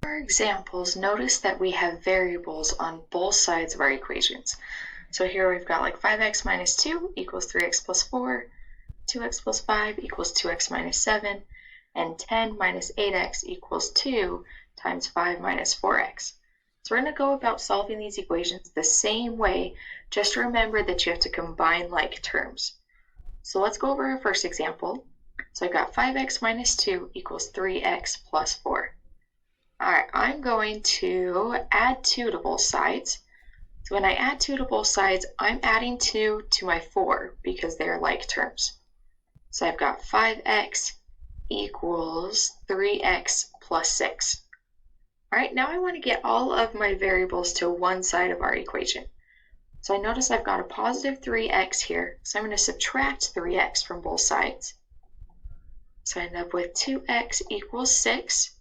our examples, notice that we have variables on both sides of our equations. So here we've got like 5x minus 2 equals 3x plus 4, 2x plus 5 equals 2x minus 7, and 10 minus 8x equals 2 times 5 minus 4x. So we're going to go about solving these equations the same way, just remember that you have to combine like terms. So let's go over our first example. So I've got 5x minus 2 equals 3x plus 4. All right, I'm going to add 2 to both sides. So when I add 2 to both sides, I'm adding 2 to my 4 because they're like terms. So I've got 5x equals 3x plus 6. All right, now I want to get all of my variables to one side of our equation. So I notice I've got a positive 3x here, so I'm going to subtract 3x from both sides. So I end up with 2x equals 6.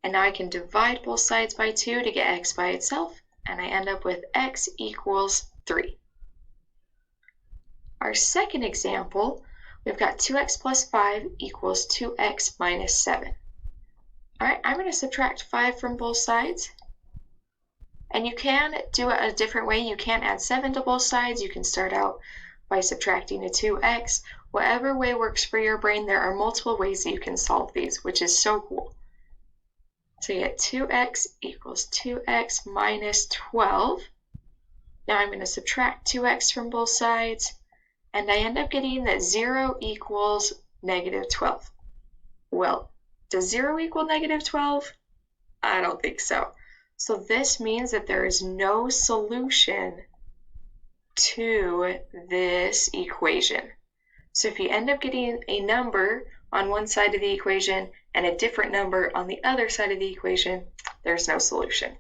And now I can divide both sides by 2 to get x by itself, and I end up with x equals 3. Our second example, we've got 2x plus 5 equals 2x minus 7. All right, I'm going to subtract 5 from both sides. And you can do it a different way. You can add 7 to both sides. You can start out by subtracting a 2x. Whatever way works for your brain, there are multiple ways that you can solve these, which is so cool. So you get 2x equals 2x minus 12. Now I'm going to subtract 2x from both sides, and I end up getting that 0 equals negative 12. Well, does 0 equal negative 12? I don't think so. So this means that there is no solution to this equation. So if you end up getting a number on one side of the equation and a different number on the other side of the equation, there's no solution.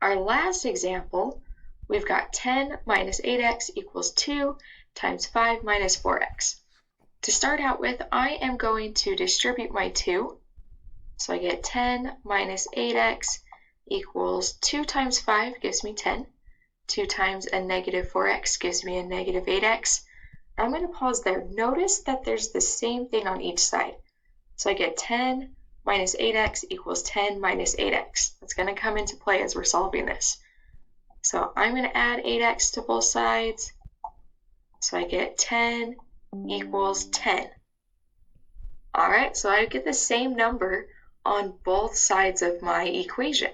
Our last example, we've got 10 minus 8x equals 2 times 5 minus 4x. To start out with, I am going to distribute my 2. So I get 10 minus 8x equals 2 times 5 gives me 10. 2 times a negative 4x gives me a negative 8x. I'm going to pause there. Notice that there's the same thing on each side. So I get 10 minus 8x equals 10 minus 8x. That's going to come into play as we're solving this. So I'm going to add 8x to both sides. So I get 10 equals 10. All right, so I get the same number on both sides of my equation.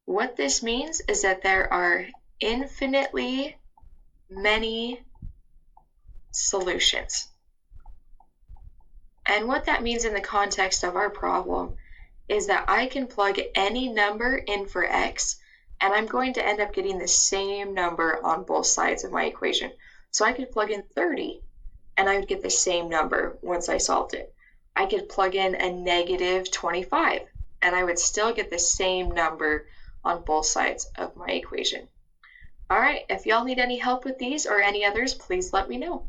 What this means is that there are infinitely many solutions. And what that means in the context of our problem is that I can plug any number in for x, and I'm going to end up getting the same number on both sides of my equation. So I could plug in 30, and I would get the same number once I solved it. I could plug in a negative 25, and I would still get the same number on both sides of my equation. All right, if y'all need any help with these or any others, please let me know.